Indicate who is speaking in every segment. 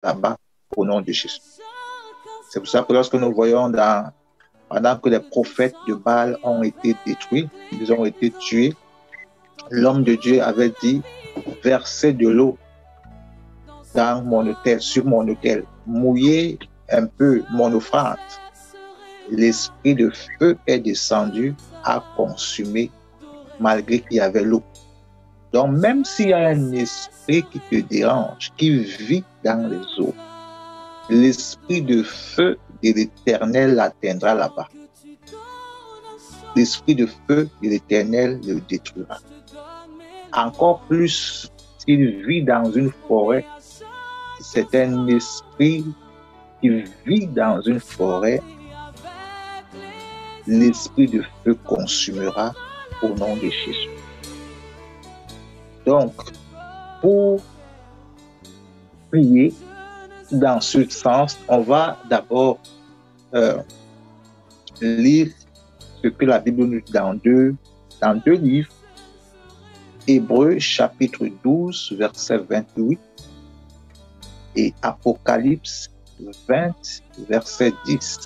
Speaker 1: là-bas au nom de Jésus. C'est pour ça que lorsque nous voyons pendant que les prophètes de Baal ont été détruits, ils ont été tués, l'homme de Dieu avait dit, versez de l'eau dans mon autel, sur mon autel, mouillez un peu mon offrande. L'esprit de feu est descendu à consumer malgré qu'il y avait l'eau. Donc même s'il y a un esprit qui te dérange, qui vit dans les eaux, l'esprit de feu de l'Éternel l'atteindra là-bas. L'esprit de feu de l'Éternel le détruira. Encore plus s'il vit dans une forêt, c'est un esprit qui vit dans une forêt, l'esprit de feu consumera au nom de Jésus. Donc, pour prier dans ce sens, on va d'abord lire ce que la Bible nous dit dans deux livres. Hébreux chapitre 12, verset 28 et Apocalypse 20, verset 10.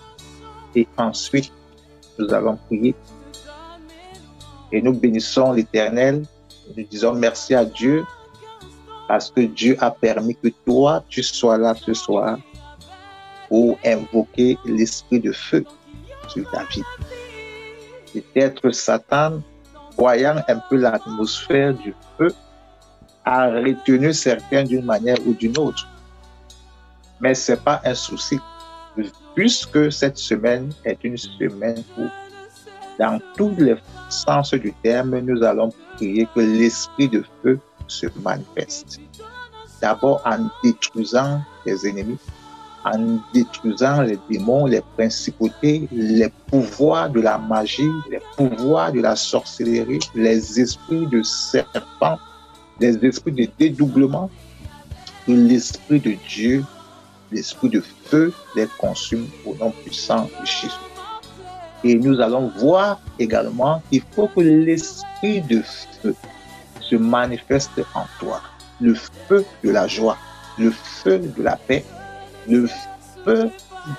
Speaker 1: Et ensuite, nous allons prier et nous bénissons l'Éternel. Nous disons merci à Dieu parce que Dieu a permis que toi, tu sois là ce soir pour invoquer l'esprit de feu sur ta vie. Peut-être Satan, voyant un peu l'atmosphère du feu, a retenu certains d'une manière ou d'une autre. Mais ce n'est pas un souci, puisque cette semaine est une semaine où, dans tous les sens du terme, nous allons prier que l'esprit de feu se manifeste. D'abord en détruisant les ennemis, en détruisant les démons, les principautés, les pouvoirs de la magie, les pouvoirs de la sorcellerie, les esprits de serpents, les esprits de dédoublement, que l'esprit de Dieu, l'esprit de feu les consume au nom puissant de Jésus. Et nous allons voir également qu'il faut que l'esprit de feu se manifeste en toi. Le feu de la joie, le feu de la paix, le feu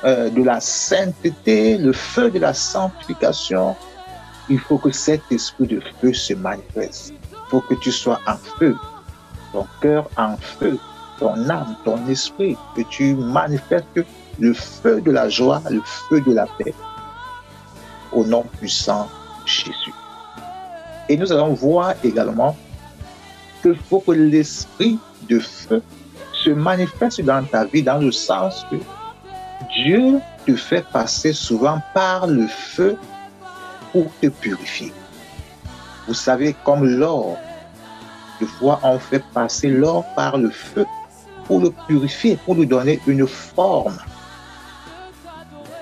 Speaker 1: de la sainteté, le feu de la sanctification. Il faut que cet esprit de feu se manifeste. Il faut que tu sois en feu, ton cœur en feu, ton âme, ton esprit, que tu manifestes le feu de la joie, le feu de la paix, au nom puissant de Jésus. Et nous allons voir également qu'il faut que l'esprit de feu se manifeste dans ta vie, dans le sens que Dieu te fait passer souvent par le feu pour te purifier. Vous savez, comme l'or, des fois on fait passer l'or par le feu pour le purifier, pour lui donner une forme.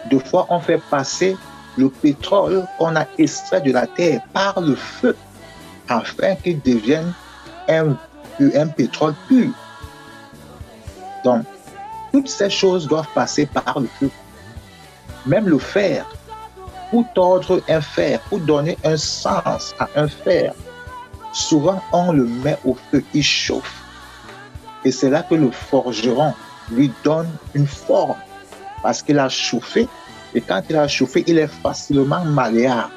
Speaker 1: Des fois on fait passer le pétrole qu'on a extrait de la terre par le feu afin qu'il devienne un pétrole pur. Donc, toutes ces choses doivent passer par le feu. Même le fer, pour tordre un fer, pour donner un sens à un fer, souvent on le met au feu, il chauffe. Et c'est là que le forgeron lui donne une forme, parce qu'il a chauffé, et quand il a chauffé, il est facilement malléable,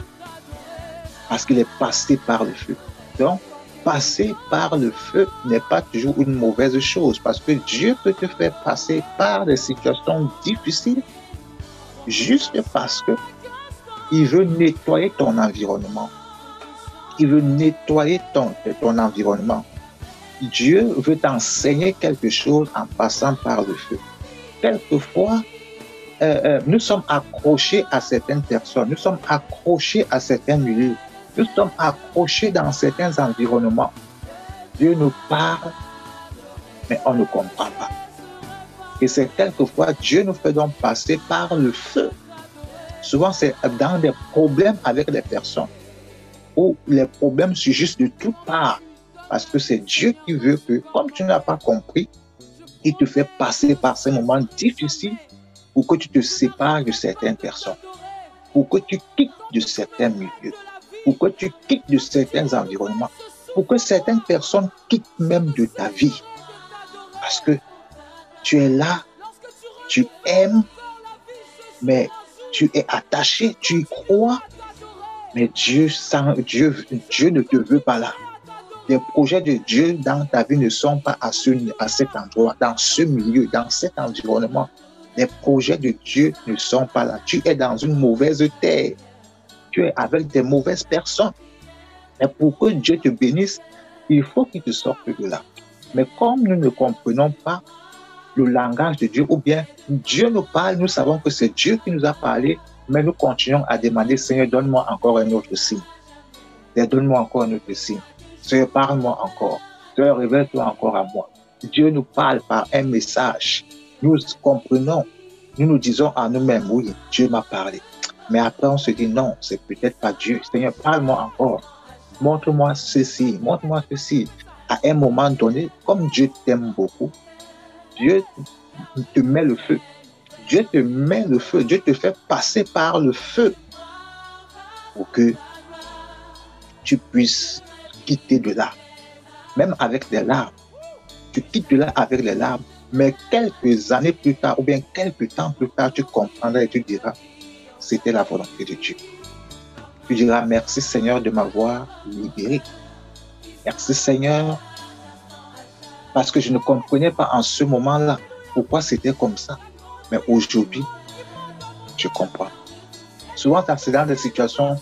Speaker 1: parce qu'il est passé par le feu. Donc, passer par le feu n'est pas toujours une mauvaise chose, parce que Dieu peut te faire passer par des situations difficiles juste parce que il veut nettoyer ton environnement. Il veut nettoyer ton environnement. Dieu veut t'enseigner quelque chose en passant par le feu. Quelquefois, nous sommes accrochés à certaines personnes, nous sommes accrochés à certains milieux, nous sommes accrochés dans certains environnements. Dieu nous parle, mais on ne comprend pas. Et c'est quelquefois, Dieu nous fait donc passer par le feu. Souvent, c'est dans des problèmes avec les personnes, où les problèmes surgissent de toutes parts. Parce que c'est Dieu qui veut que, comme tu n'as pas compris, il te fait passer par ces moments difficiles pour que tu te sépares de certaines personnes, pour que tu quittes de certains milieux, pour que tu quittes de certains environnements, pour que certaines personnes quittent même de ta vie. Parce que Tu es là, tu aimes, mais tu es attaché, tu y crois, mais Dieu ne te veut pas là. Les projets de Dieu dans ta vie ne sont pas à cet endroit, dans ce milieu, dans cet environnement. Les projets de Dieu ne sont pas là. Tu es dans une mauvaise terre. Tu es avec des mauvaises personnes. Mais pour que Dieu te bénisse, il faut qu'il te sorte de là. Mais comme nous ne comprenons pas le langage de Dieu, ou bien Dieu nous parle, nous savons que c'est Dieu qui nous a parlé, mais nous continuons à demander, Seigneur, donne-moi encore un autre signe. Donne-moi encore un autre signe. Seigneur, parle-moi encore. Seigneur, révèle-toi encore à moi. Dieu nous parle par un message. Nous comprenons. Nous nous disons à nous-mêmes, oui, Dieu m'a parlé. Mais après, on se dit, non, c'est peut-être pas Dieu. Seigneur, parle-moi encore. Montre-moi ceci, montre-moi ceci. À un moment donné, comme Dieu t'aime beaucoup, Dieu te met le feu. Dieu te met le feu. Dieu te fait passer par le feu pour que tu puisses quitter de là. Même avec des larmes. Tu quittes de là avec les larmes. Mais quelques années plus tard, ou bien quelques temps plus tard, tu comprendras et tu diras, c'était la volonté de Dieu. Tu diras, merci Seigneur de m'avoir libéré. Merci Seigneur, parce que je ne comprenais pas en ce moment-là pourquoi c'était comme ça. Mais aujourd'hui, je comprends. Souvent, c'est dans des situations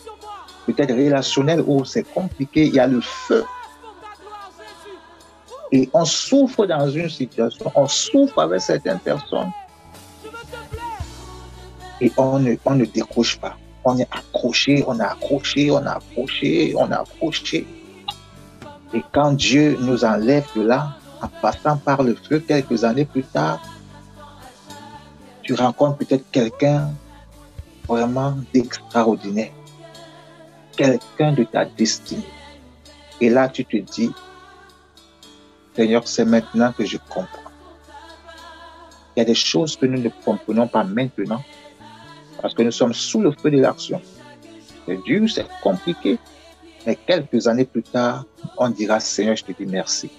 Speaker 1: peut-être relationnelles où c'est compliqué, il y a le feu. Et on souffre dans une situation, on souffre avec certaines personnes. Et on ne décroche pas. On est accroché, on est accroché, on est accroché, on est accroché. Et quand Dieu nous enlève de là, en passant par le feu, quelques années plus tard, tu rencontres peut-être quelqu'un vraiment d'extraordinaire. Quelqu'un de ta destinée. Et là, tu te dis, Seigneur, c'est maintenant que je comprends. Il y a des choses que nous ne comprenons pas maintenant parce que nous sommes sous le feu de l'action. C'est dur, c'est compliqué, mais quelques années plus tard, on dira, Seigneur, je te dis merci.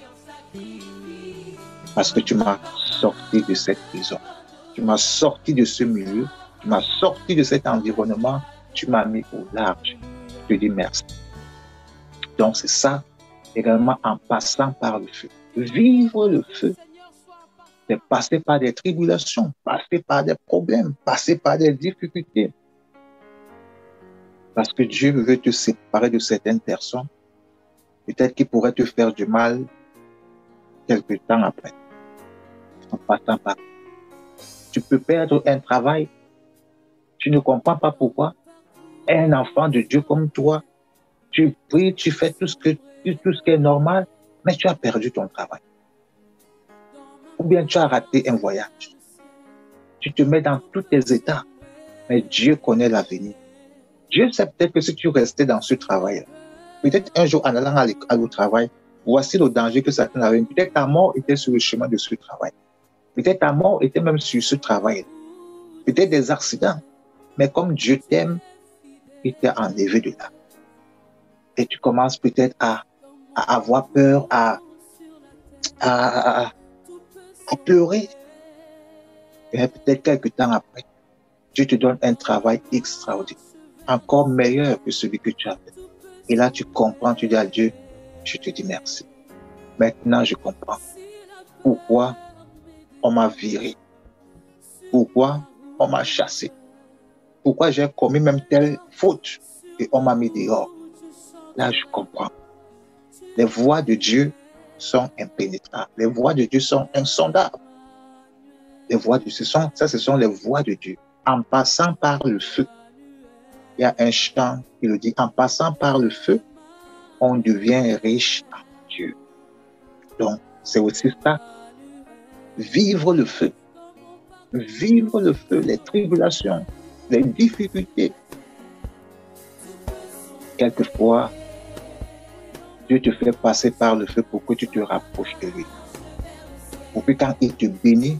Speaker 1: Parce que tu m'as sorti de cette prison. Tu m'as sorti de ce milieu. Tu m'as sorti de cet environnement. Tu m'as mis au large. Je te dis merci. Donc c'est ça, également en passant par le feu. Vivre le feu, c'est passer par des tribulations, passer par des problèmes, passer par des difficultés. Parce que Dieu veut te séparer de certaines personnes, peut-être qui pourraient te faire du mal quelque temps après, en passant par. Tu peux perdre un travail, tu ne comprends pas pourquoi. Un enfant de Dieu comme toi, tu pries, tu fais tout ce qui est normal, mais tu as perdu ton travail. Ou bien tu as raté un voyage. Tu te mets dans tous tes états, mais Dieu connaît l'avenir. Dieu sait peut-être que si tu restais dans ce travail, peut-être un jour en allant au travail, voici le danger que certains avaient. Peut-être ta mort était sur le chemin de ce travail. Peut-être ta mort était même sur ce travail. Peut-être des accidents. Mais comme Dieu t'aime, il t'a enlevé de là. Et tu commences peut-être à avoir peur, à pleurer. Et peut-être quelques temps après, Dieu te donne un travail extraordinaire, encore meilleur que celui que tu as fait. Et là, tu comprends, tu dis à Dieu, je te dis merci. Maintenant, je comprends pourquoi on m'a viré, pourquoi on m'a chassé, pourquoi j'ai commis même telle faute et on m'a mis dehors. Là, je comprends. Les voies de Dieu sont impénétrables. Les voies de Dieu sont insondables. Les voies de Dieu, ce sont les voies de Dieu. En passant par le feu, il y a un chant qui le dit, en passant par le feu, on devient riche en Dieu. Donc, c'est aussi ça. Vivre le feu. Vivre le feu, les tribulations, les difficultés. Quelquefois, Dieu te fait passer par le feu pour que tu te rapproches de lui. Pour que quand il te bénit,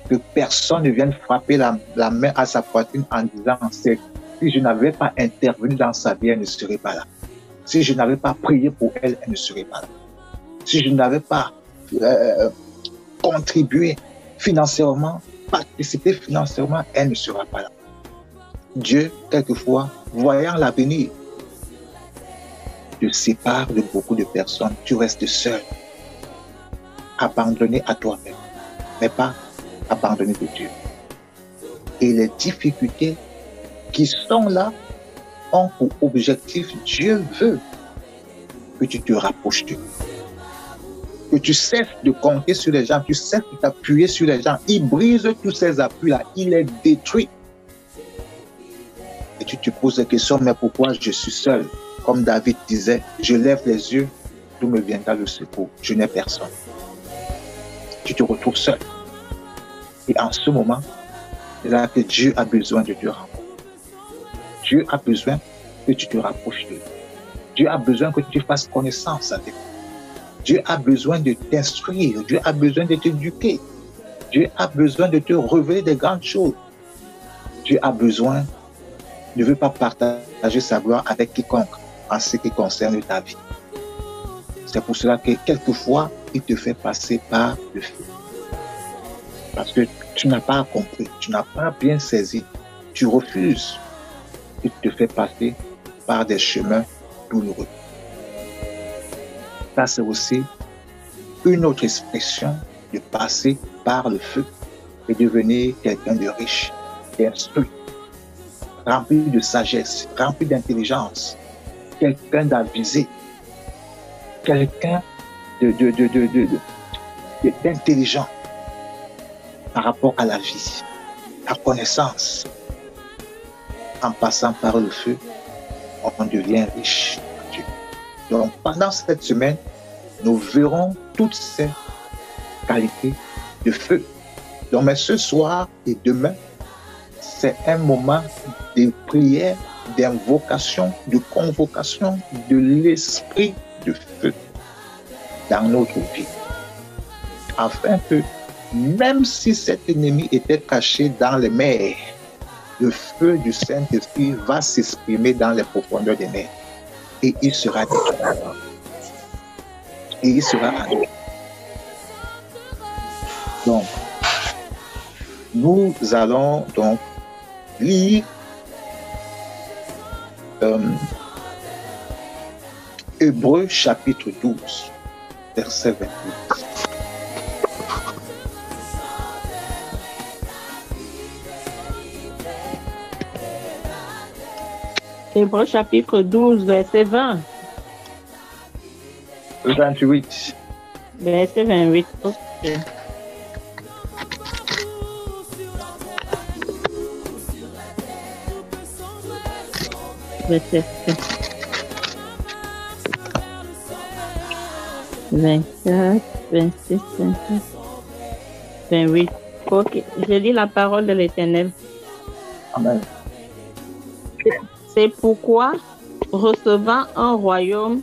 Speaker 1: que personne ne vienne frapper la main à sa poitrine en disant, si je n'avais pas intervenu dans sa vie, elle ne serait pas là. Si je n'avais pas prié pour elle, elle ne serait pas là. Si je n'avais pas contribué financièrement, participer financièrement, elle ne sera pas là. Dieu, quelquefois, voyant l'avenir, te sépare de beaucoup de personnes. Tu restes seul, abandonné à toi-même, mais pas abandonné de Dieu. Et les difficultés qui sont là ont pour objectif, Dieu veut que tu te rapproches de lui. Que tu cesses de compter sur les gens, tu cesses de t'appuyer sur les gens. Il brise tous ces appuis-là, il les détruit. Et tu te poses la question, mais pourquoi je suis seul? Comme David disait, je lève les yeux, d'où me viendra le secours? Je n'ai personne. Tu te retrouves seul. Et en ce moment, c'est là que Dieu a besoin de te rencontrer. Dieu a besoin que tu te rapproches de lui. Dieu a besoin que tu fasses connaissance avec lui. Dieu a besoin de t'instruire. Dieu a besoin de t'éduquer. Dieu a besoin de te révéler des grandes choses. Dieu a besoin, ne veut pas partager sa gloire avec quiconque en ce qui concerne ta vie. C'est pour cela que quelquefois, il te fait passer par le feu. Parce que tu n'as pas compris, tu n'as pas bien saisi, tu refuses. Il te fait passer par des chemins douloureux. Ça, c'est aussi une autre expression de passer par le feu et devenir quelqu'un de riche, d'instruit, rempli de sagesse, rempli d'intelligence, quelqu'un d'avisé, quelqu'un d'intelligent par rapport à la vie, la connaissance. En passant par le feu, on devient riche. Donc, pendant cette semaine, nous verrons toutes ces qualités de feu. Donc, mais ce soir et demain, c'est un moment de prière, d'invocation, de convocation de l'esprit de feu dans notre vie. Afin que, même si cet ennemi était caché dans les mers, le feu du Saint-Esprit va s'exprimer dans les profondeurs des mers. Et il sera détruit. Et il sera annulé. Donc, nous allons donc lire Hébreux chapitre 12, verset 28.
Speaker 2: Hébreux chapitre 12, verset 20.
Speaker 1: 28.
Speaker 2: Verset 28. Ok. Verset 24, 26, 27, 28. Ok, je lis la parole de l'Éternel.
Speaker 1: Amen.
Speaker 2: C'est pourquoi, recevant un royaume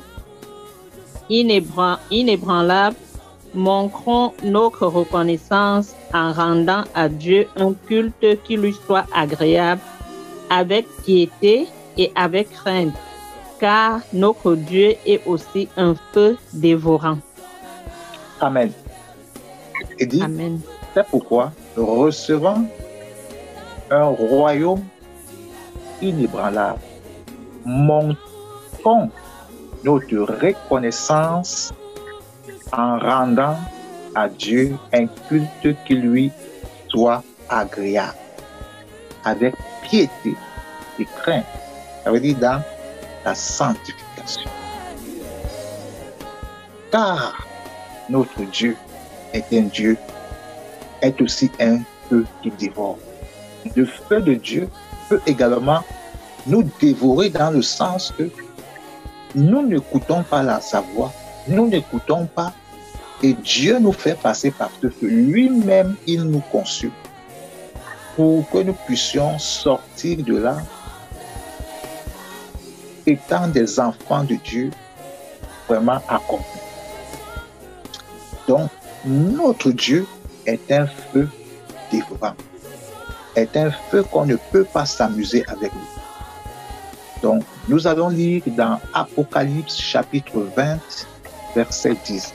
Speaker 2: inébranlable, montrons notre reconnaissance en rendant à Dieu un culte qui lui soit agréable, avec piété et avec crainte, car notre Dieu est aussi un feu dévorant.
Speaker 1: Amen. Et dit,
Speaker 2: Amen.
Speaker 1: c'est pourquoi, recevant un royaume inébranlable, montrons notre reconnaissance en rendant à Dieu un culte qui lui soit agréable, avec piété et crainte. Ça veut dire dans la sanctification. Car notre Dieu est un Dieu, est aussi un feu qui dévore. Le feu de Dieu peut également nous dévorer dans le sens que nous n'écoutons pas sa voix, nous n'écoutons pas, et Dieu nous fait passer par ce feu. Lui-même, il nous consume pour que nous puissions sortir de là étant des enfants de Dieu vraiment accomplis. Donc, notre Dieu est un feu dévorant, est un feu qu'on ne peut pas s'amuser avec lui. Donc, nous allons lire dans Apocalypse chapitre 20, verset 10.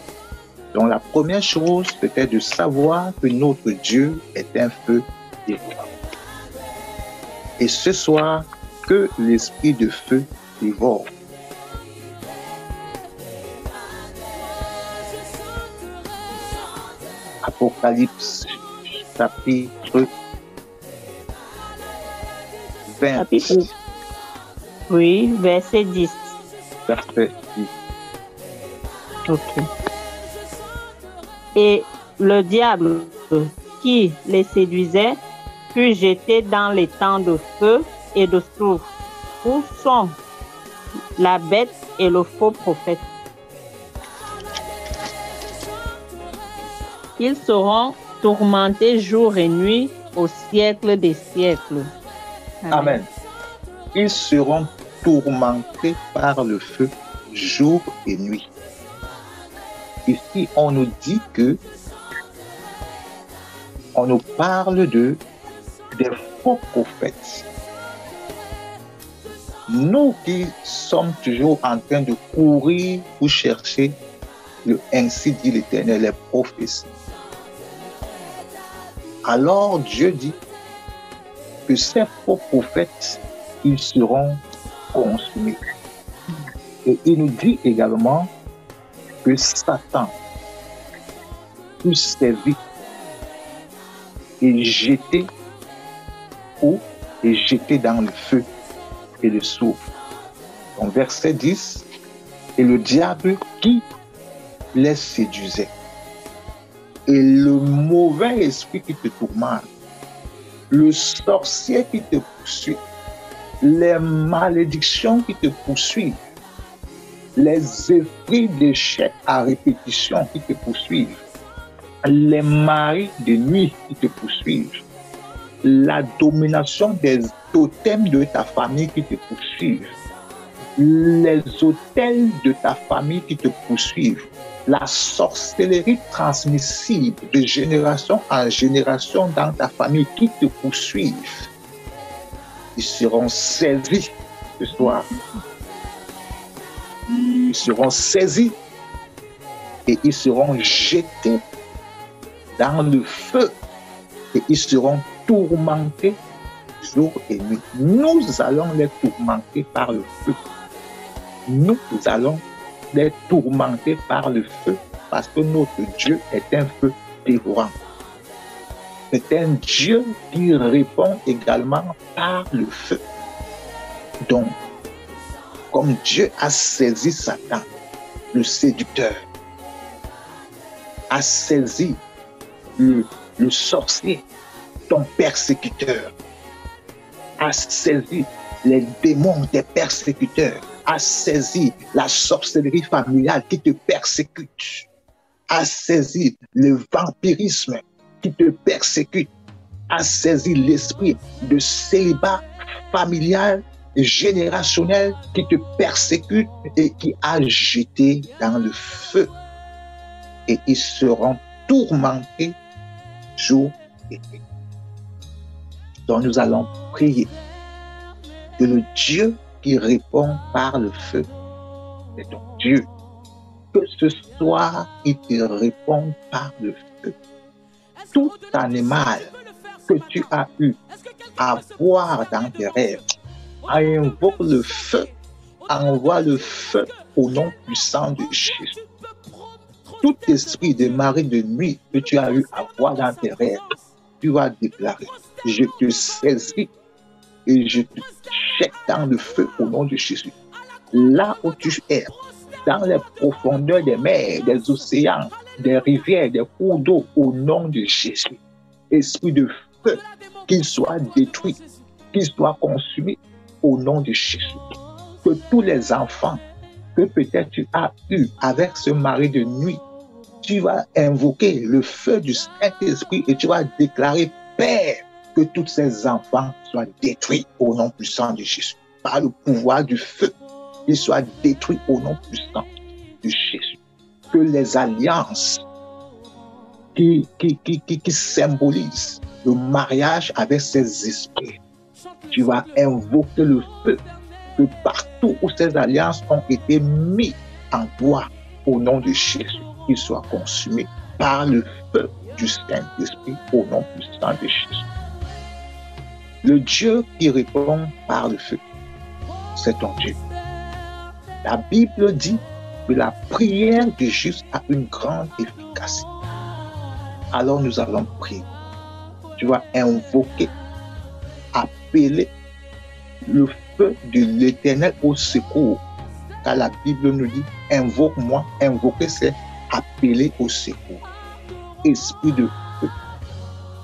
Speaker 1: Donc la première chose, c'était de savoir que notre Dieu est un feu dévorant. Et ce soir, que l'esprit de feu dévore. Apocalypse, chapitre 20.
Speaker 2: Chapitre. Oui, verset 10.
Speaker 1: Verset 10.
Speaker 2: Ok. Et le diable qui les séduisait fut jeté dans les temps de feu et de soufre, où sont la bête et le faux prophète. Ils seront tourmentés jour et nuit au siècle des siècles.
Speaker 1: Amen. Ils seront tourmentés par le feu jour et nuit. Ici, on nous dit que on nous parle des faux prophètes. Nous qui sommes toujours en train de courir pour chercher ainsi dit l'Éternel, les prophéties. Alors Dieu dit que ces faux prophètes, ils seront consumés. Et il nous dit également que Satan fut servi et jeté dans le feu et le soufre. Donc verset 10, et le diable qui les séduisait, et le mauvais esprit qui te tourmente, le sorcier qui te poursuit, les malédictions qui te poursuivent, les esprits d'échec à répétition qui te poursuivent, les maris de nuit qui te poursuivent, la domination des totems de ta famille qui te poursuivent, les autels de ta famille qui te poursuivent, la sorcellerie transmissible de génération en génération dans ta famille qui te poursuivent, ils seront saisis ce soir. Ils seront saisis et ils seront jetés dans le feu et ils seront tourmentés jour et nuit. Nous allons les tourmenter par le feu. Nous allons les tourmenter par le feu parce que notre Dieu est un feu dévorant. C'est un Dieu qui répond également par le feu. Donc, comme Dieu a saisi Satan, le séducteur, a saisi le sorcier, ton persécuteur, a saisi les démons des persécuteurs, a saisi la sorcellerie familiale qui te persécute, a saisi le vampirisme qui te persécute, a saisi l'esprit de célibat familial et générationnel qui te persécute et qui a jeté dans le feu. Et ils seront tourmentés jour et nuit. Donc nous allons prier que le Dieu qui répond par le feu est ton Dieu. Que ce soir, il te répond par le feu. Tout animal que tu as eu à voir dans tes rêves, invoque le feu, envoie le feu au nom puissant de Jésus. Tout esprit de mari de nuit que tu as eu à voir dans tes rêves, tu vas déclarer, je te saisis et je te jette dans le feu au nom de Jésus. Là où tu es, dans les profondeurs des mers, des océans, des rivières, des cours d'eau, au nom de Jésus. Esprit de feu, qu'il soit détruit, qu'il soit consumé au nom de Jésus. Que tous les enfants que peut-être tu as eu avec ce mari de nuit, tu vas invoquer le feu du Saint-Esprit et tu vas déclarer, Père, que tous ces enfants soient détruits au nom puissant de Jésus. Par le pouvoir du feu, ils soient détruits au nom puissant de Jésus. Que les alliances qui symbolisent le mariage avec ces esprits, tu vas invoquer le feu, que partout où ces alliances ont été mises en toi au nom de Jésus, qu'il soit consumé par le feu du Saint-Esprit au nom puissant de Jésus. Le Dieu qui répond par le feu, c'est ton Dieu. La Bible dit que la prière du juste a une grande efficacité. Alors nous allons prier. Tu vas invoquer, appeler le feu de l'Éternel au secours. Car la Bible nous dit, invoque-moi. Invoquer, c'est appeler au secours. Esprit de feu,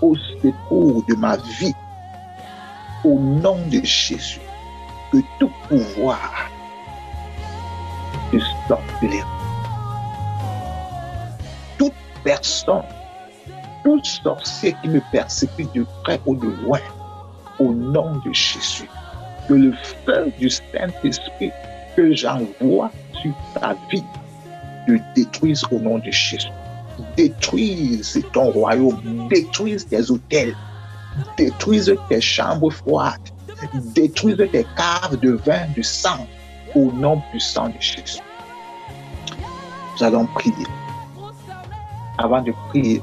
Speaker 1: au secours de ma vie. Au nom de Jésus, que tout pouvoir te sorte de l'air. Toute personne, tout sorcier qui me persécute de près ou de loin, au nom de Jésus, que le feu du Saint-Esprit que j'envoie sur ta vie te détruise au nom de Jésus. Détruise ton royaume, détruise tes hôtels, détruise tes chambres froides, détruise tes caves de vin, de sang, au nom puissant de Jésus. Nous allons prier. Avant de prier,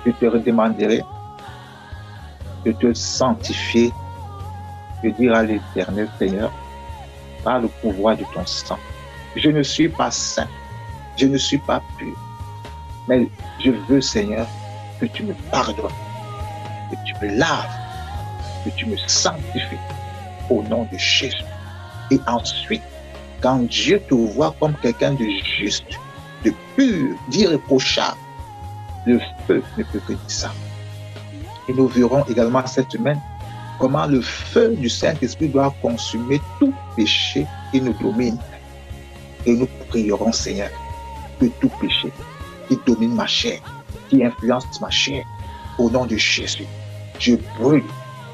Speaker 1: je te redemanderai de te sanctifier, de dire à l'Éternel, Seigneur, par le pouvoir de ton sang, je ne suis pas saint, je ne suis pas pur, mais je veux, Seigneur, que tu me pardonnes, que tu me laves, que tu me sanctifies au nom de Jésus. Et ensuite, quand Dieu te voit comme quelqu'un de juste, de pur, d'irréprochable, le feu ne peut que dire ça. Et nous verrons également cette semaine comment le feu du Saint-Esprit doit consumer tout péché qui nous domine. Et nous prierons, Seigneur, que tout péché qui domine ma chair, qui influence ma chair, au nom de Jésus, je brûle,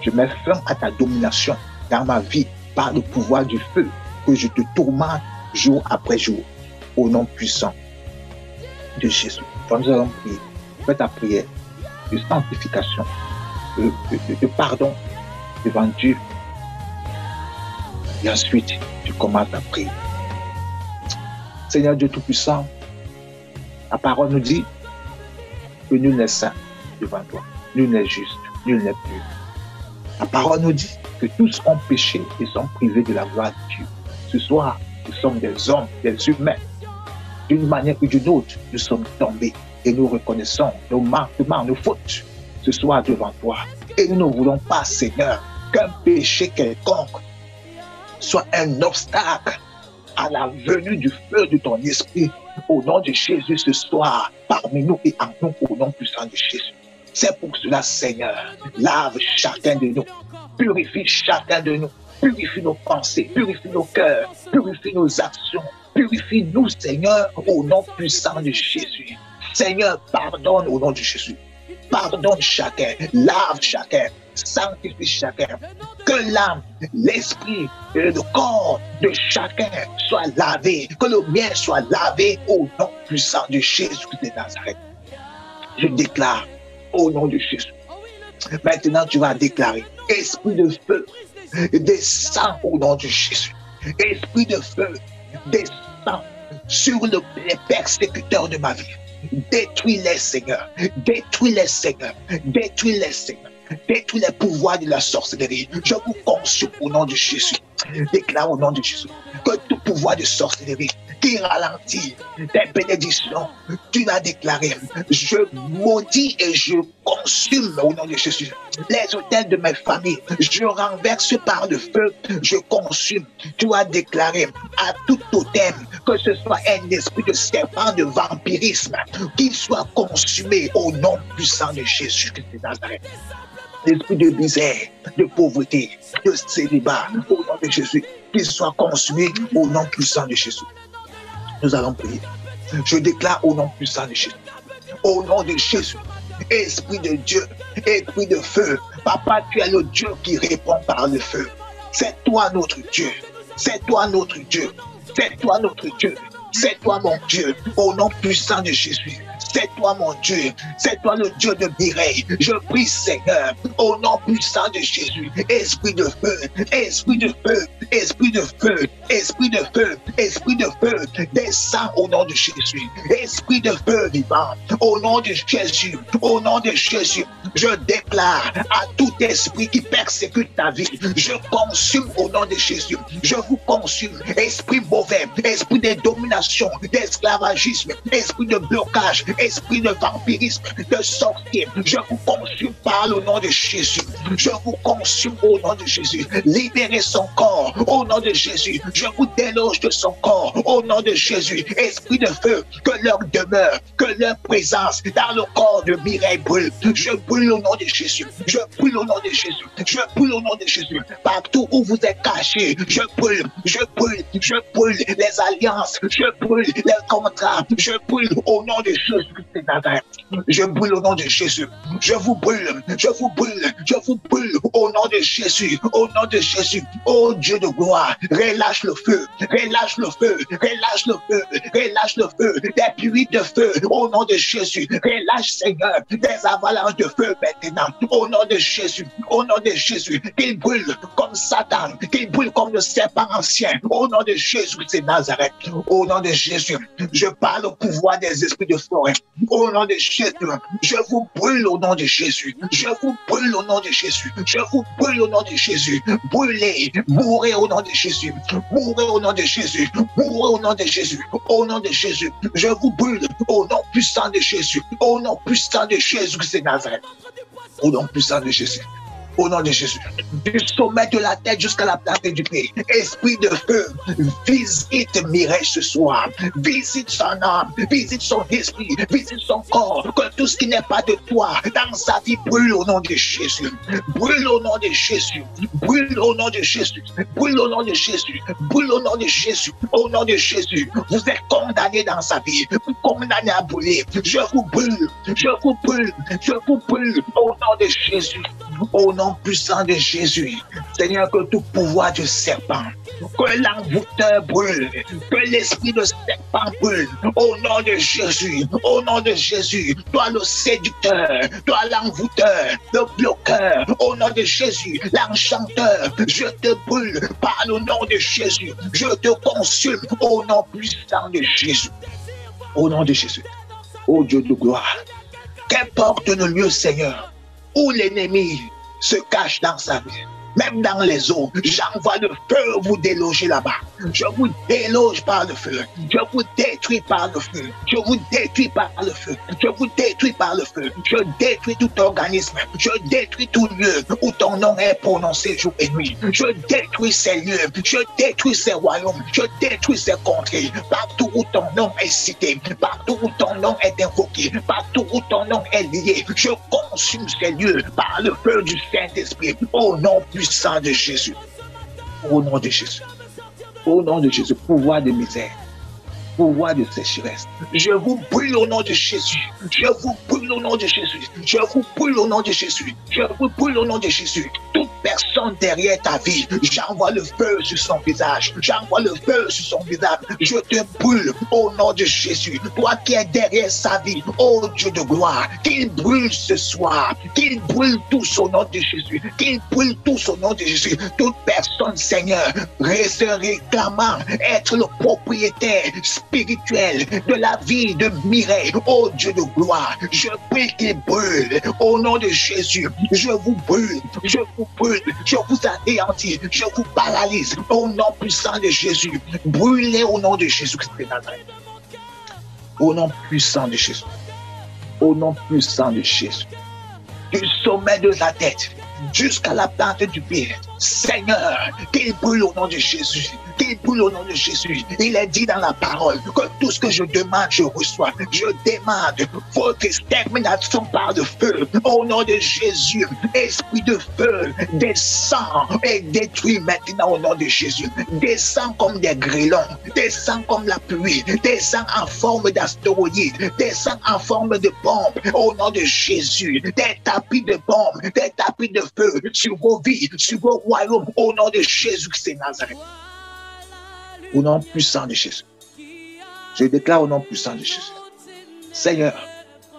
Speaker 1: je mets fin à ta domination dans ma vie par le pouvoir du feu, que je te tourmente jour après jour, au nom puissant de Jésus. Quand nous allons prier, fais ta prière de sanctification, de pardon devant Dieu. Et ensuite, tu commences à prier. Seigneur Dieu Tout-Puissant, la parole nous dit que nul n'est saint devant toi, nul n'est juste, nul n'est pur. La parole nous dit que tous ont péché et sont privés de la gloire de Dieu. Ce soir, nous sommes des hommes, des humains. D'une manière ou d'une autre, nous sommes tombés et nous reconnaissons nos manquements, nos fautes ce soir devant toi. Et nous ne voulons pas, Seigneur, qu'un péché quelconque soit un obstacle à la venue du feu de ton esprit au nom de Jésus ce soir, parmi nous et en nous, au nom puissant de Jésus. C'est pour cela, Seigneur, lave chacun de nous, purifie chacun de nous, purifie nos pensées, purifie nos cœurs, purifie nos actions, purifie-nous, Seigneur, au nom puissant de Jésus. Seigneur, pardonne au nom de Jésus. Pardonne chacun, lave chacun, sanctifie chacun. Que l'âme, l'esprit et le corps de chacun soient lavés, que le mien soit lavé au nom puissant de Jésus de Nazareth. Je déclare au nom de Jésus. Maintenant, tu vas déclarer, esprit de feu, descends au nom de Jésus. Esprit de feu, descends sur les persécuteurs de ma vie. Détruis-les, Seigneur. Détruis-les, Seigneur. Détruis-les, Seigneur. Détruis les pouvoirs de la sorcellerie. Je vous consume au nom de Jésus. Déclare au nom de Jésus que tout pouvoir de sorcellerie qui ralentit tes bénédictions, tu vas déclarer, je maudis et je consume au nom de Jésus les hôtels de mes familles, je renverse par le feu, je consume. Tu vas déclarer à tout totem, que ce soit un esprit de serpent, de vampirisme, qu'il soit consumé au nom puissant de Jésus-Christ de Nazareth. L'esprit de misère, de pauvreté, de célibat, au nom de Jésus, qu'il soit consumé au nom puissant de Jésus. Nous allons prier. Je déclare au nom puissant de Jésus, au nom de Jésus, Esprit de Dieu, Esprit de feu, Papa, tu es le Dieu qui répond par le feu. C'est toi notre Dieu, c'est toi notre Dieu, c'est toi notre Dieu, c'est toi mon Dieu, au nom puissant de Jésus. C'est toi mon Dieu, c'est toi le Dieu de Mireille. Je prie Seigneur, au nom puissant de Jésus, esprit de feu, esprit de feu, esprit de feu, esprit de feu, descends au nom de Jésus. Esprit de feu vivant, au nom de Jésus, au nom de Jésus, je déclare à tout esprit qui persécute ta vie, je consume au nom de Jésus, je vous consume, esprit mauvais, esprit de domination, d'esclavagisme, esprit de blocage, esprit de vampirisme, de sorcier, je vous consume par le nom de Jésus, je vous consume au nom de Jésus, libérez son corps au nom de Jésus, je vous déloge de son corps au nom de Jésus, esprit de feu, que leur demeure, que leur présence dans le corps de Mireille brûle, je brûle au nom de Jésus, je brûle au nom de Jésus, je brûle au nom de Jésus, partout où vous êtes cachés, je brûle les alliances, je brûle les contrats, je brûle au nom de Jésus de Nazareth, je brûle au nom de Jésus, je vous brûle au nom de Jésus, au nom de Jésus, oh Dieu de gloire, relâche le feu, relâche le feu, relâche le feu, relâche le feu, des pluies de feu, au nom de Jésus, relâche Seigneur, des avalanches de feu maintenant, au nom de Jésus, qu'il brûle comme Satan, qu'il brûle comme le serpent ancien, au nom de Jésus de Nazareth, au nom de Jésus, je parle au pouvoir des esprits de forêt, au nom de Jésus, je vous brûle au nom de Jésus, je vous brûle au nom de Jésus, je vous brûle au nom de Jésus, brûlez, mourrez au nom de Jésus, mourrez au nom de Jésus, mourrez au nom de Jésus, au nom de Jésus, je vous brûle au nom puissant de Jésus, au nom puissant de Jésus de Nazareth, au nom puissant de Jésus. Au nom de Jésus, du sommet de la tête jusqu'à la plante du pied, esprit de feu, visite Mireille ce soir, visite son âme, visite son esprit, visite son corps, que tout ce qui n'est pas de toi dans sa vie brûle au nom de Jésus, brûle au nom de Jésus, brûle au nom de Jésus, brûle au nom de Jésus, brûle au nom de Jésus, au nom de Jésus, vous êtes condamné dans sa vie, vous condamné à brûler, je vous brûle, je vous brûle, je vous brûle au nom de Jésus, au nom puissant de Jésus, Seigneur, que tout pouvoir de serpent, que l'envoûteur brûle, que l'esprit de serpent brûle, au nom de Jésus, au nom de Jésus, toi le séducteur, toi l'envoûteur, le bloqueur, au nom de Jésus, l'enchanteur, je te brûle par le nom de Jésus, je te consume au nom puissant de Jésus, au nom de Jésus, ô Dieu de gloire, qu'importe le lieu, Seigneur, où l'ennemi se cache dans sa vie, même dans les eaux, j'envoie le feu vous déloger là-bas. Je vous déloge par le feu. Je vous détruis par le feu. Je vous détruis par le feu. Je vous détruis par le feu. Je détruis tout organisme. Je détruis tout lieu où ton nom est prononcé jour et nuit. Je détruis ces lieux. Je détruis ces royaumes. Je détruis ces contrées. Partout où ton nom est cité. Partout où ton nom est invoqué. Partout où ton nom est lié. Je consume ces lieux par le feu du Saint-Esprit. Au nom puissant de Jésus. Au nom de Jésus. Au nom de Jésus. Pouvoir de misère. Pouvoir de sécheresse. Je vous brûle au nom de Jésus. Je vous brûle au nom de Jésus. Je vous brûle au nom de Jésus. Je vous brûle au nom de Jésus. Toute personne derrière ta vie, j'envoie le feu sur son visage. J'envoie le feu sur son visage. Je te brûle au nom de Jésus. Toi qui es derrière sa vie, ô Dieu de gloire, qu'il brûle ce soir. Qu'il brûle tous au nom de Jésus. Qu'il brûle tous au nom de Jésus. Toute personne, Seigneur, se réclamant être le propriétaire spirituel de la vie de Mireille, ô Dieu de gloire, je prie qu'il brûle au nom de Jésus. Je vous brûle, je vous brûle, je vous anéantis, je vous paralyse au nom puissant de Jésus. Brûlez au nom de Jésus-Christ de Nazareth. Au nom puissant de Jésus. Au nom puissant de Jésus. Du sommet de la tête jusqu'à la plante du pied. Seigneur, qu'il brûle au nom de Jésus. Qu'il brûle au nom de Jésus. Il est dit dans la parole que tout ce que je demande, je reçois. Je demande votre extermination par le feu. Au nom de Jésus, esprit de feu, descend et détruit maintenant au nom de Jésus. Descend comme des grêlons, descend comme la pluie, descend en forme d'astéroïde, descend en forme de bombe. Au nom de Jésus, des tapis de bombes, des tapis de feu sur vos vies, sur vos royaumes. Au nom de Jésus, c'est Nazareth. Au nom puissant de Jésus. Je déclare au nom puissant de Jésus. Seigneur,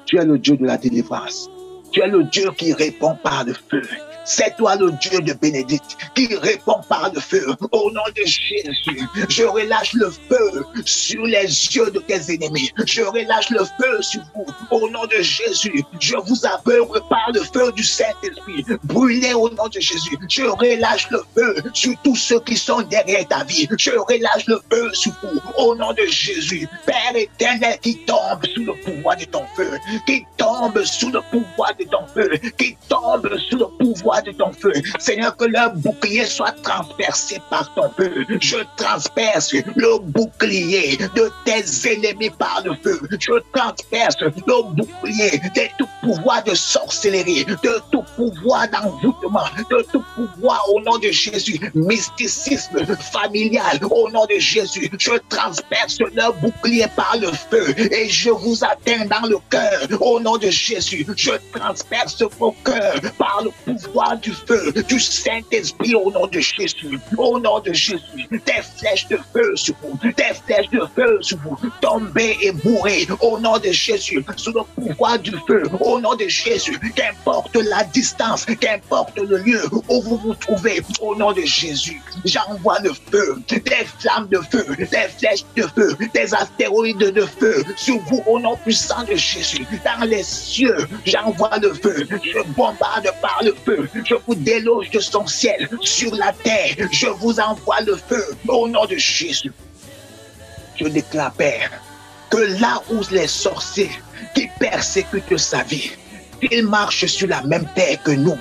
Speaker 1: tu es le Dieu de la délivrance. Tu es le Dieu qui répond par le feu. C'est toi le Dieu de Bénédicte qui répond par le feu. Au nom de Jésus, je relâche le feu sur les yeux de tes ennemis. Je relâche le feu sur vous. Au nom de Jésus, je vous aveugle par le feu du Saint-Esprit. Brûlez au nom de Jésus. Je relâche le feu sur tous ceux qui sont derrière ta vie. Je relâche le feu sur vous. Au nom de Jésus, Père éternel, qui tombe sous le pouvoir de ton feu, qui tombe sous le pouvoir de ton feu, qui tombe sous le pouvoir de ton feu. Seigneur, que leur bouclier soit transpercé par ton feu. Je transperce le bouclier de tes ennemis par le feu. Je transperce le bouclier de tout pouvoir de sorcellerie, de tout pouvoir d'envoûtement, de tout pouvoir au nom de Jésus, mysticisme familial au nom de Jésus. Je transperce leur bouclier par le feu et je vous atteins dans le cœur au nom de Jésus. Je transperce vos cœurs par le pouvoir du feu, du Saint-Esprit au nom de Jésus. Au nom de Jésus, des flèches de feu sur vous, des flèches de feu sur vous. Tombez et mourrez au nom de Jésus, sous le pouvoir du feu, au nom de Jésus. Qu'importe la distance, qu'importe le lieu où vous vous trouvez, au nom de Jésus, j'envoie le feu, des flammes de feu, des flèches de feu, des astéroïdes de feu sur vous au nom puissant de Jésus. Dans les cieux, j'envoie le feu, je bombarde par le feu, je vous déloge de son ciel sur la terre, je vous envoie le feu au nom de Jésus. Je déclare, Père, que là où les sorciers qui persécutent sa vie, s'ils marchent sur la même terre que nous,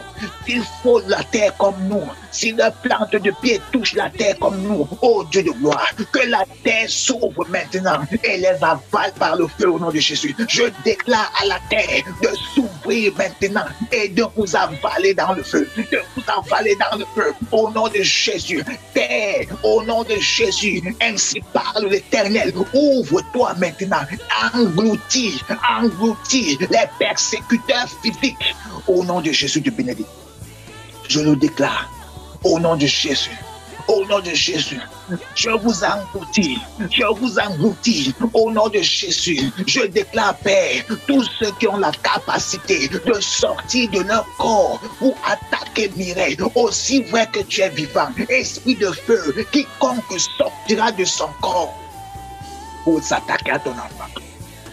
Speaker 1: s'ils frôlent la terre comme nous, si leurs plantes de pied touchent la terre comme nous, ô Dieu de gloire, que la terre s'ouvre maintenant et les avale par le feu au nom de Jésus. Je déclare à la terre de s'ouvrir maintenant et de vous avaler dans le feu, de vous avaler dans le feu au nom de Jésus. Terre, au nom de Jésus, ainsi parle l'Éternel, ouvre-toi maintenant, engloutis les persécuteurs physiques au nom de Jésus de Bénédicte. Je le déclare au nom de Jésus. Au nom de Jésus, je vous engloutis au nom de Jésus. Je déclare, Père, tous ceux qui ont la capacité de sortir de leur corps pour attaquer Mireille, aussi vrai que tu es vivant, esprit de feu, quiconque sortira de son corps pour s'attaquer à ton enfant,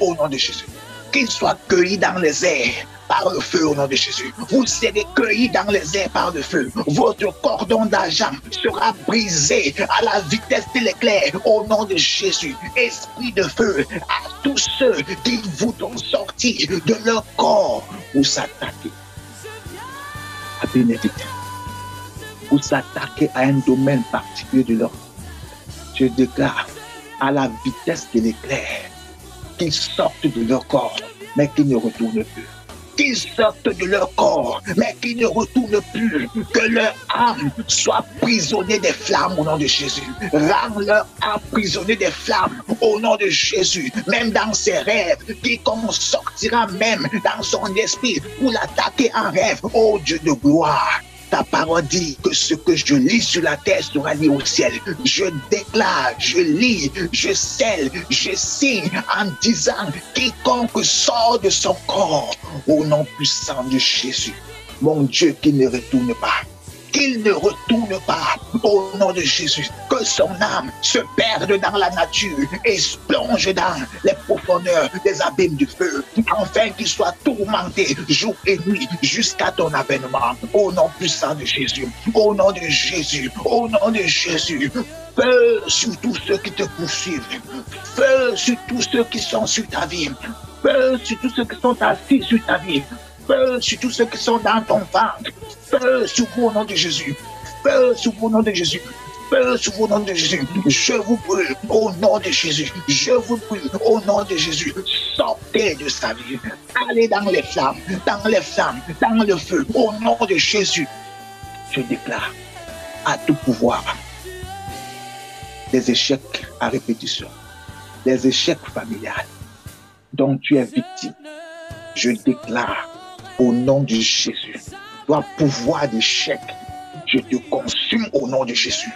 Speaker 1: au nom de Jésus, qu'il soit cueilli dans les airs par le feu au nom de Jésus. Vous serez cueillis dans les airs par le feu. Votre cordon d'argent sera brisé à la vitesse de l'éclair au nom de Jésus. Esprit de feu, à tous ceux qui voudront sortir de leur corps pour s'attaquer à Bénédicte, pour s'attaquer à un domaine particulier de leur vie. Je déclare à la vitesse de l'éclair qu'ils sortent de leur corps, mais qu'ils ne retournent plus. Qu'ils sortent de leur corps, mais qu'ils ne retournent plus. Que leur âme soit prisonnée des flammes au nom de Jésus. Rends leur âme prisonnée des flammes au nom de Jésus. Même dans ses rêves, quiconque sortira même dans son esprit pour l'attaquer en rêve. Oh Dieu de gloire, ta parole dit que ce que je lis sur la terre sera lié au ciel. Je déclare, je lis, je scelle, je signe en disant quiconque sort de son corps au nom puissant de Jésus. Mon Dieu, qu'il ne retourne pas. Qu'il ne retourne pas au nom de Jésus. Que son âme se perde dans la nature et plonge dans les profondeurs des abîmes du feu, afin qu'il soit tourmenté jour et nuit jusqu'à ton avènement. Au nom puissant de Jésus. Au nom de Jésus. Au nom de Jésus. Feu sur tous ceux qui te poursuivent. Feu sur tous ceux qui sont sur ta vie. Feu sur tous ceux qui sont assis sur ta vie. Feu sur tous ceux qui sont dans ton ventre. Feu sur vous au nom de Jésus. Feu sur vous au nom de Jésus. Feu sur vous au nom de Jésus. Je vous brûle au nom de Jésus. Je vous brûle au nom de Jésus. Sortez de sa vie. Allez dans les flammes, dans le feu. Au nom de Jésus. Je déclare à tout pouvoir des échecs à répétition, des échecs familiales dont tu es victime. Je déclare au nom de Jésus, toi pouvoir d'échec, je te consume au nom de Jésus.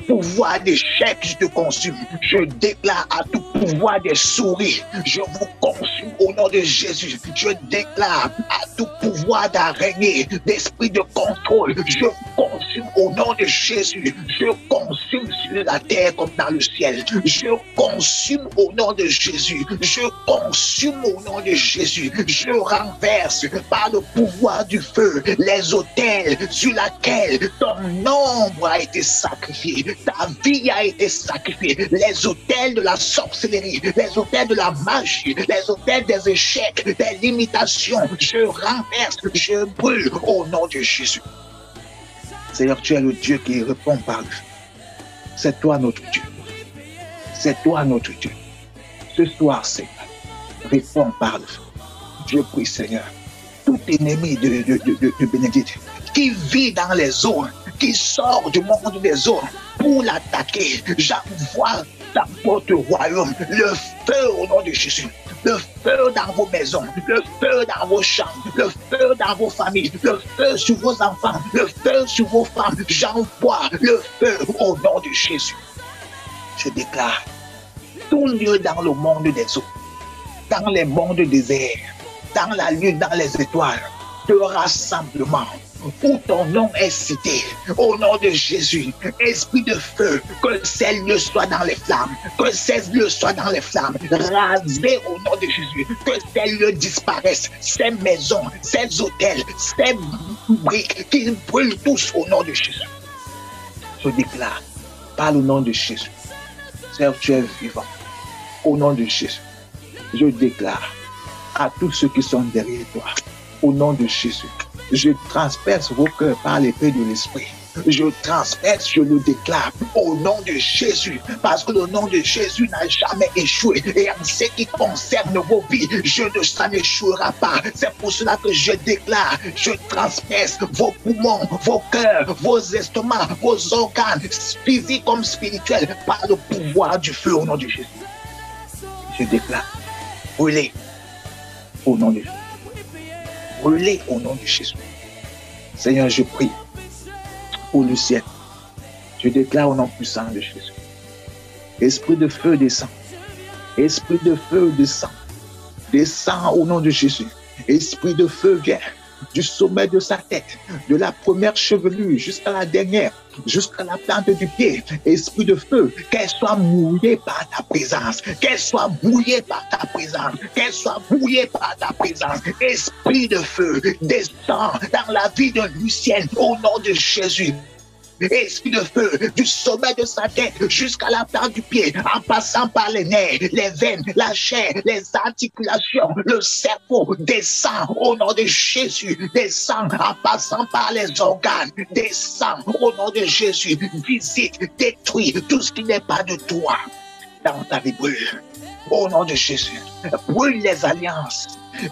Speaker 1: Pouvoir d'échec, je te consume. Je déclare à tout pouvoir des souris, je vous consume au nom de Jésus. Je déclare à tout pouvoir d'araignée, d'esprit de contrôle, je consume au nom de Jésus. Je consume sur la terre comme dans le ciel. Je consume au nom de Jésus. Je consume au nom de Jésus. Je renverse par le pouvoir du feu les autels sur lesquels ton nombre a été sacrifié. Ta vie a été sacrifiée. Les autels de la sorcellerie, les autels de la magie, les autels des échecs, des limitations. Je renverse, je brûle au nom de Jésus. Seigneur, tu es le Dieu qui répond par le feu. C'est toi notre Dieu. C'est toi notre Dieu. Ce soir, Seigneur, réponds par le feu. Je prie, Seigneur, tout ennemi de Bénédicte qui vit dans les eaux, qui sort du monde des eaux pour l'attaquer, j'envoie dans votre royaume le feu au nom de Jésus. Le feu dans vos maisons, le feu dans vos chambres, le feu dans vos familles, le feu sur vos enfants, le feu sur vos femmes. J'envoie le feu au nom de Jésus. Je déclare tout lieu dans le monde des eaux, dans les mondes des airs, dans la lune, dans les étoiles, de rassemblement où ton nom est cité, au nom de Jésus, esprit de feu, que ces lieux soient dans les flammes, que ces lieux soient dans les flammes, rasés au nom de Jésus, que ces lieux disparaissent, ces maisons, ces hôtels, ces briques, qu'ils brûlent tous au nom de Jésus. Je déclare, par le nom de Jésus, Seigneur, tu es vivant, au nom de Jésus, je déclare à tous ceux qui sont derrière toi, au nom de Jésus, je transperce vos cœurs par l'épée de l'esprit. Je transperce, je le déclare au nom de Jésus, parce que le nom de Jésus n'a jamais échoué. Et en ce qui concerne vos vies, ça n'échouera pas. C'est pour cela que je déclare, je transperce vos poumons, vos cœurs, vos estomacs, vos organes, physiques comme spirituels, par le pouvoir du feu au nom de Jésus. Je déclare, brûlez au nom de Jésus. Brûlez au nom de Jésus. Seigneur, je prie pour le ciel. Je déclare au nom puissant de Jésus. Esprit de feu descend. Esprit de feu descend. Descend au nom de Jésus. Esprit de feu vient du sommet de sa tête, de la première chevelure jusqu'à la dernière, jusqu'à la plante du pied. Esprit de feu, qu'elle soit mouillée par ta présence, qu'elle soit mouillée par ta présence, qu'elle soit mouillée par ta présence. Esprit de feu, descend dans la vie de Lucienne au nom de Jésus. Esprit de feu, du sommet de sa tête jusqu'à la plante du pied, en passant par les nerfs, les veines, la chair, les articulations, le cerveau, descend au nom de Jésus, descend en passant par les organes, descend au nom de Jésus, visite, détruit tout ce qui n'est pas de toi dans ta vie, brûle. Au nom de Jésus, brûle les alliances.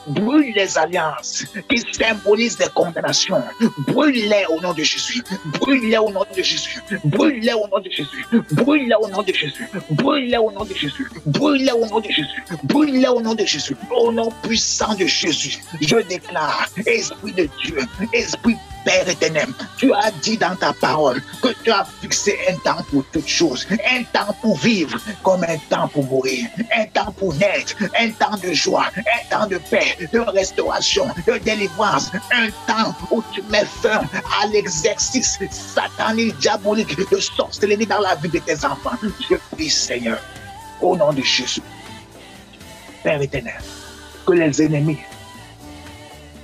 Speaker 1: Brûle les alliances qui symbolisent les condamnations. Brûle-les au nom de Jésus. Brûle-les au nom de Jésus. Brûle-les au nom de Jésus. Brûle-les au nom de Jésus. Brûle-les au nom de Jésus. Brûle-les au nom de Jésus. Brûle-les au nom de Jésus. Au nom puissant de Jésus, je déclare, Esprit de Dieu, Esprit Père éternel, tu as dit dans ta parole que tu as fixé un temps pour toutes choses, un temps pour vivre comme un temps pour mourir, un temps pour naître, un temps de joie, un temps de paix, de restauration, de délivrance, un temps où tu mets fin à l'exercice satanique, diabolique, de sorcellerie dans la vie de tes enfants. Je prie, Seigneur, au nom de Jésus, Père éternel, que les ennemis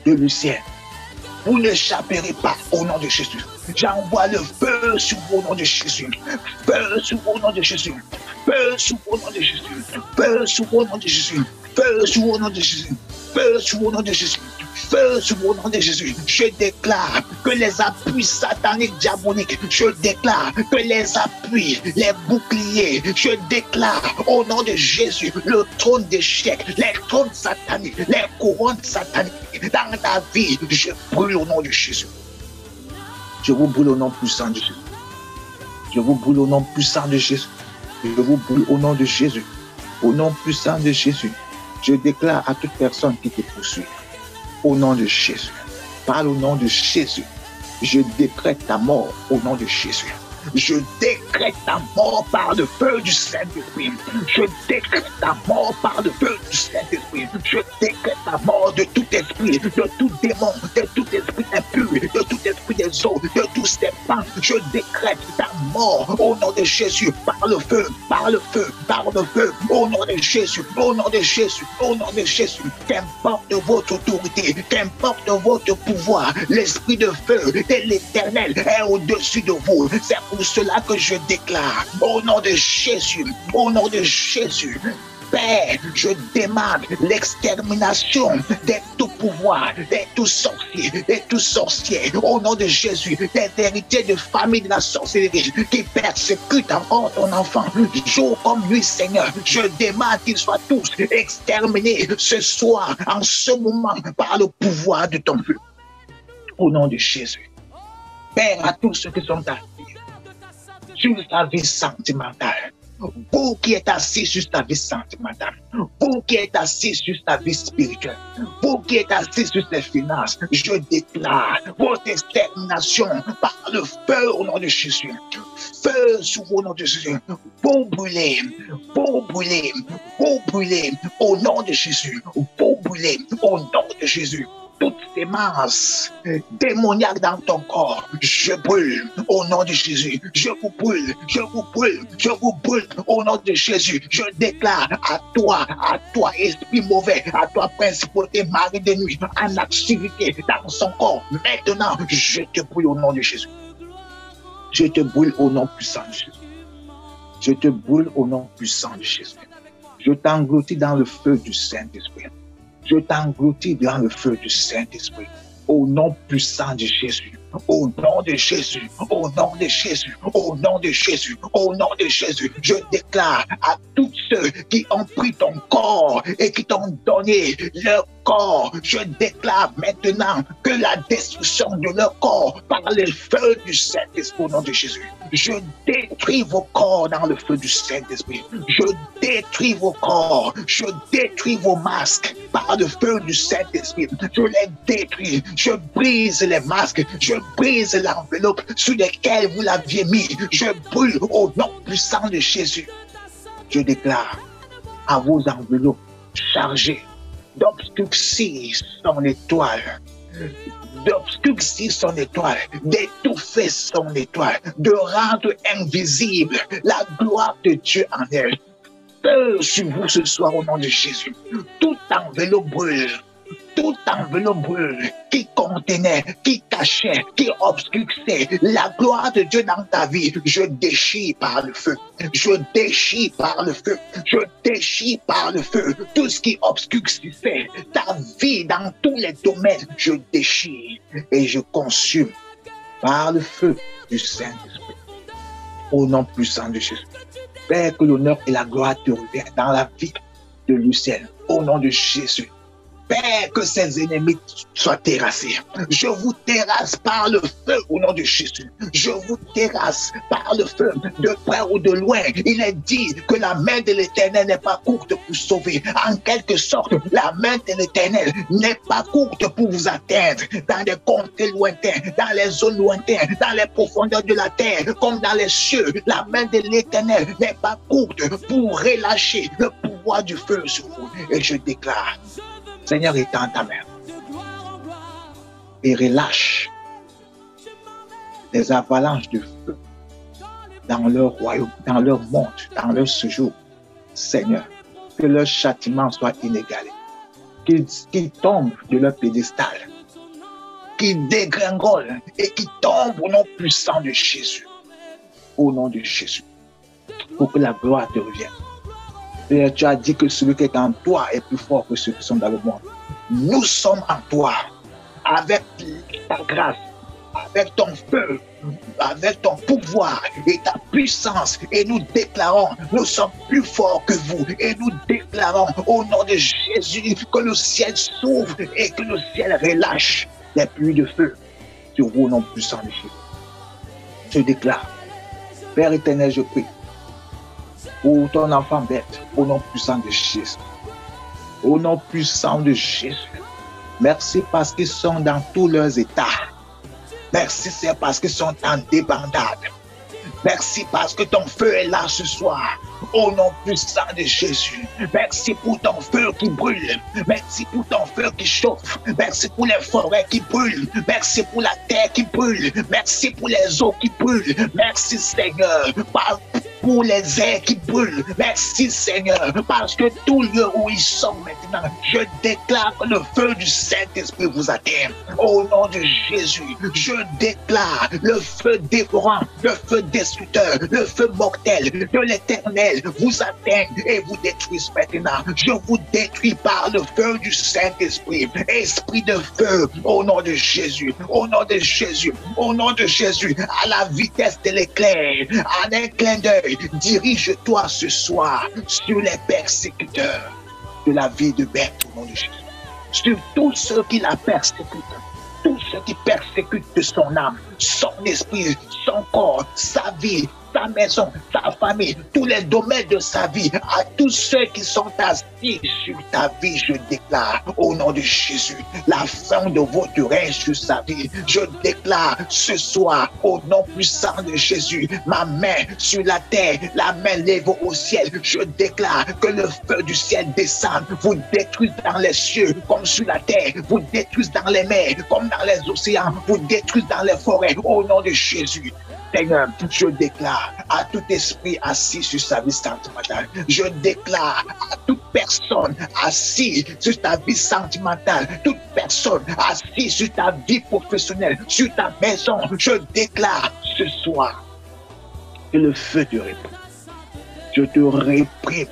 Speaker 1: de Lucien, vous n'échapperez pas au nom de Jésus. J'envoie le feu sur vous au nom de Jésus. Feu sur vous au nom de Jésus. Feu sur vous au nom de Jésus. Feu sur vous au nom de Jésus. Feu sur vous au nom de Jésus. Feu sur vous au nom de Jésus. Feu sur vous au nom de Jésus. Je déclare que les appuis sataniques diaboliques, je déclare que les appuis, les boucliers, je déclare au nom de Jésus le trône d'échec, les trônes sataniques, les couronnes sataniques dans ta vie, je brûle au nom de Jésus. Je vous brûle au nom puissant de Jésus. Je vous brûle au nom puissant de Jésus. Je vous brûle au nom de Jésus. Au nom puissant de Jésus, je déclare à toute personne qui te poursuit, au nom de Jésus, par le nom de Jésus, je décrète ta mort au nom de Jésus. Je décrète ta mort par le feu du Saint-Esprit. Je décrète ta mort par le feu du Saint-Esprit. Je décrète ta mort de tout esprit, de tout démon, de tout esprit impur, de tout esprit des eaux, de tout serpent. Je décrète ta mort au nom de Jésus, par le feu, par le feu, par le feu, au nom de Jésus, au nom de Jésus, au nom de Jésus. Qu'importe votre autorité, qu'importe votre pouvoir, l'esprit de feu de l'Éternel est au-dessus de vous. C'est pour cela que je déclare, au nom de Jésus, au nom de Jésus, Père, je demande l'extermination de tout pouvoir, de tout sorcier, de tout sorcier, au nom de Jésus, des héritiers de famille de la sorcellerie qui persécutent encore ton enfant, jour comme nuit, Seigneur. Je demande qu'ils soient tous exterminés ce soir, en ce moment, par le pouvoir de ton feu. Au nom de Jésus. Père, à tous ceux qui sont assis sur sa vie sentimentale, vous qui êtes assis sur ta vie sentimentale, vous qui êtes assis sur ta vie spirituelle, vous qui êtes assis sur tes finances, je déclare votre extermination par le feu au nom de Jésus. Feu sur vous au nom de Jésus. Vous brûlez, vous brûlez, vous brûlez au nom de Jésus. Vous brûlez au nom de Jésus. Toutes ces masses démoniaques dans ton corps, je brûle au nom de Jésus. Je vous brûle, je vous brûle, je vous brûle au nom de Jésus. Je déclare à toi, esprit mauvais, à toi, principauté, mari de nuit, en activité dans son corps. Maintenant, je te brûle au nom de Jésus. Je te brûle au nom puissant de Jésus. Je te brûle au nom puissant de Jésus. Je t'engloutis dans le feu du Saint-Esprit. Je t'engloutis dans le feu du Saint-Esprit. Au nom puissant de Jésus. Au nom de Jésus. Au nom de Jésus. Au nom de Jésus. Au nom de Jésus. Je déclare à tous ceux qui ont pris ton corps et qui t'ont donné leur corps, je déclare maintenant que la destruction de leur corps par le feu du Saint-Esprit au nom de Jésus. Je détruis vos corps dans le feu du Saint-Esprit. Je détruis vos corps. Je détruis vos masques par le feu du Saint-Esprit. Je les détruis. Je brise les masques. Je brise l'enveloppe sous laquelle vous l'aviez mis. Je brûle au nom puissant de Jésus. Je déclare à vos enveloppes chargées d'obscurcir son étoile, d'étouffer son étoile, de rendre invisible la gloire de Dieu en elle. Feu sur vous ce soir au nom de Jésus. Toute enveloppe brûle. Toute enveloppe brûle qui contenait, qui cachait, qui obscurcissait la gloire de Dieu dans ta vie, je déchire par le feu. Je déchire par le feu. Je déchire par le feu. Tout ce qui obscurcissait ta vie dans tous les domaines, je déchire et je consume par le feu du Saint-Esprit. Au nom puissant de Jésus. Père, que l'honneur et la gloire te reviennent dans la vie de Lucienne. Au nom de Jésus. Père, que ses ennemis soient terrassés. Je vous terrasse par le feu au nom de Jésus. Je vous terrasse par le feu, de près ou de loin. Il est dit que la main de l'Éternel n'est pas courte pour sauver. En quelque sorte, la main de l'Éternel n'est pas courte pour vous atteindre dans des contrées lointains, dans les zones lointaines, dans les profondeurs de la terre, comme dans les cieux. La main de l'Éternel n'est pas courte pour relâcher le pouvoir du feu sur vous. Et je déclare, Seigneur, étends ta main et relâche les avalanches de feu dans leur royaume, dans leur monde, dans leur séjour. Seigneur, que leur châtiment soit inégalé, qu'ils tombent de leur pédestal, qu'ils dégringolent et qu'ils tombent au nom puissant de Jésus. Au nom de Jésus, pour que la gloire te revienne. Et tu as dit que celui qui est en toi est plus fort que ceux qui sont dans le monde. Nous sommes en toi, avec ta grâce, avec ton feu, avec ton pouvoir et ta puissance. Et nous déclarons, nous sommes plus forts que vous. Et nous déclarons au nom de Jésus que le ciel s'ouvre et que le ciel relâche les pluies de feu sur vous au nom puissant de Jésus. Je déclare, Père éternel, je prie pour ton enfant bête, au nom puissant de Jésus. Au nom puissant de Jésus. Merci parce qu'ils sont dans tous leurs états. Merci, c'est parce qu'ils sont en débandade. Merci parce que ton feu est là ce soir. Au nom puissant de Jésus. Merci pour ton feu qui brûle. Merci pour ton feu qui chauffe. Merci pour les forêts qui brûlent. Merci pour la terre qui brûle. Merci pour les eaux qui brûlent. Merci Seigneur pour les airs qui brûlent. Merci Seigneur parce que tout lieu où ils sont maintenant, je déclare que le feu du Saint-Esprit vous atteint. Au nom de Jésus, je déclare le feu dévorant, le feu destructeur, le feu mortel de l'Éternel vous atteigne et vous détruise maintenant. Je vous détruis par le feu du Saint-Esprit. Esprit de feu, au nom de Jésus, au nom de Jésus, au nom de Jésus, à la vitesse de l'éclair, en un clin d'œil, dirige-toi ce soir sur les persécuteurs de la vie de Beth, au nom de Jésus. Sur tous ceux qui la persécutent, tous ceux qui persécutent de son âme, son esprit, son corps, sa vie, sa maison, sa famille, tous les domaines de sa vie, à tous ceux qui sont assis sur ta vie, je déclare au nom de Jésus la fin de votre règne sur sa vie. Je déclare ce soir au nom puissant de Jésus, ma main sur la terre, la main lèvée au ciel. Je déclare que le feu du ciel descend, vous détruise dans les cieux comme sur la terre, vous détruise dans les mers comme dans les océans, vous détruise dans les forêts au nom de Jésus. Seigneur, je déclare à tout esprit assis sur sa vie sentimentale, je déclare à toute personne assise sur ta vie sentimentale, toute personne assise sur ta vie professionnelle, sur ta maison, je déclare ce soir que le feu te réprime. Je te réprime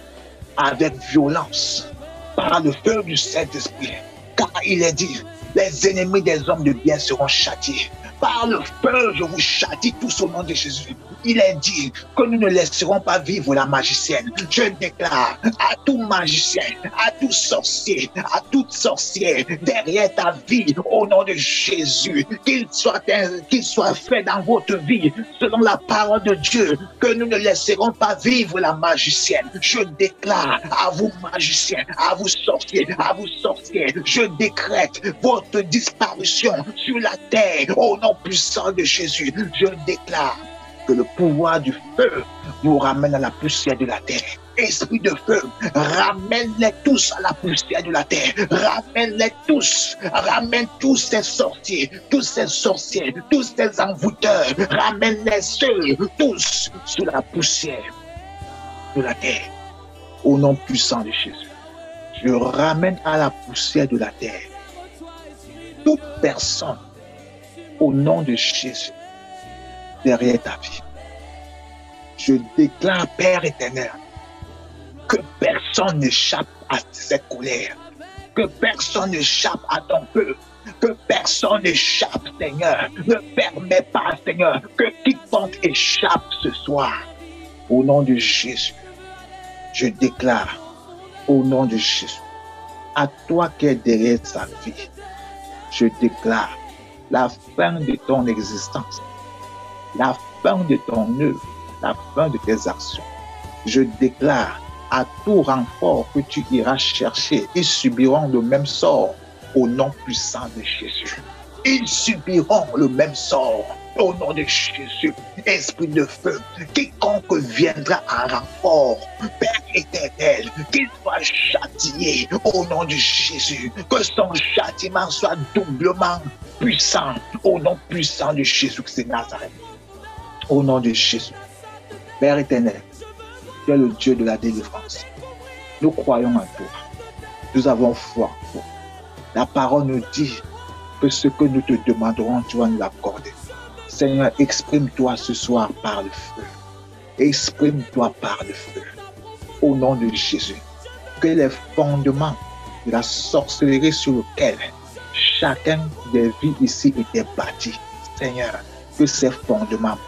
Speaker 1: avec violence par le feu du Saint-Esprit, car il est dit, les ennemis des hommes de bien seront châtiés. Par le feu, je vous châtie tous au nom de Jésus. Il est dit que nous ne laisserons pas vivre la magicienne. Je déclare à tout magicien, à tout sorcier, à toute sorcière derrière ta vie, au nom de Jésus, qu'il soit fait dans votre vie, selon la parole de Dieu, que nous ne laisserons pas vivre la magicienne. Je déclare à vous magiciens, à vous sorciers, je décrète votre disparition sur la terre, au nom puissant de Jésus. Je déclare que le pouvoir du feu vous ramène à la poussière de la terre. Esprit de feu, ramène-les tous à la poussière de la terre. Ramène-les tous. Ramène tous ces sorciers, tous ces sorciers, tous ces envoûteurs. Ramène-les seuls, tous sous la poussière de la terre. Au nom puissant de Jésus, je ramène à la poussière de la terre toute personne au nom de Jésus derrière ta vie. Je déclare, Père éternel, que personne n'échappe à cette colère, que personne n'échappe à ton feu, que personne n'échappe, Seigneur. Ne permets pas, Seigneur, que quiconque échappe ce soir. Au nom de Jésus, je déclare, au nom de Jésus, à toi qui es derrière sa vie, je déclare la fin de ton existence, la fin de ton œuvre, la fin de tes actions. Je déclare à tout renfort que tu iras chercher, ils subiront le même sort au nom puissant de Jésus. Ils subiront le même sort au nom de Jésus. Esprit de feu, quiconque viendra en renfort, Père éternel, qu'il soit châtié au nom de Jésus. Que son châtiment soit doublement puissant au nom puissant de Jésus-Christ de Nazareth. Au nom de Jésus. Père éternel, tu es le Dieu de la délivrance. Nous croyons en toi. Nous avons foi en toi. La parole nous dit que ce que nous te demanderons, tu vas nous l'accorder. Seigneur, exprime-toi ce soir par le feu. Exprime-toi par le feu. Au nom de Jésus. Que les fondements de la sorcellerie sur lesquels chacun des vies ici était bâti, Seigneur, que ces fondements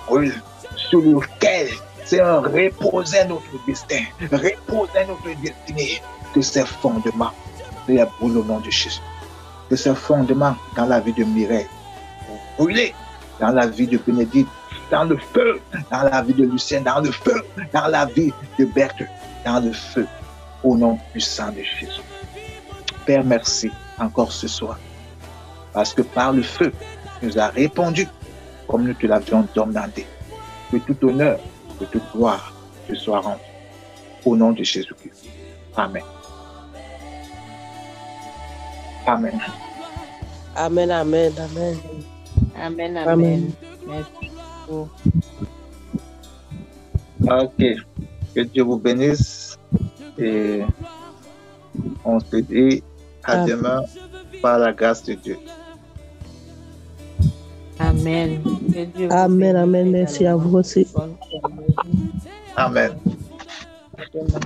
Speaker 1: brûlent, sur lesquels, Seigneur, reposait notre destin, reposait notre destinée, que ces fondements brûlent au nom de Jésus. Que ces fondements dans la vie de Mireille brûlent, dans la vie de Bénédicte, dans le feu, dans la vie de Lucien, dans le feu, dans la vie de Berthe, dans le feu, au nom puissant de Jésus. Père, merci encore ce soir, parce que par le feu, tu nous as répondu, comme nous te l'avions demandé. Que tout honneur, que toute gloire te soit rendue. Au nom de Jésus-Christ. Amen. Amen.
Speaker 3: Amen, amen, amen.
Speaker 2: Amen, amen.
Speaker 3: Amen.
Speaker 2: Merci beaucoup.
Speaker 1: Ok. Que Dieu vous bénisse. Et on se dit à demain par la grâce de Dieu.
Speaker 2: Amen. Que Dieu vous
Speaker 3: Amen,
Speaker 2: bénisse
Speaker 3: amen. Merci à vous aussi.
Speaker 2: également. Bonne soirée.
Speaker 1: Amen.
Speaker 2: À demain.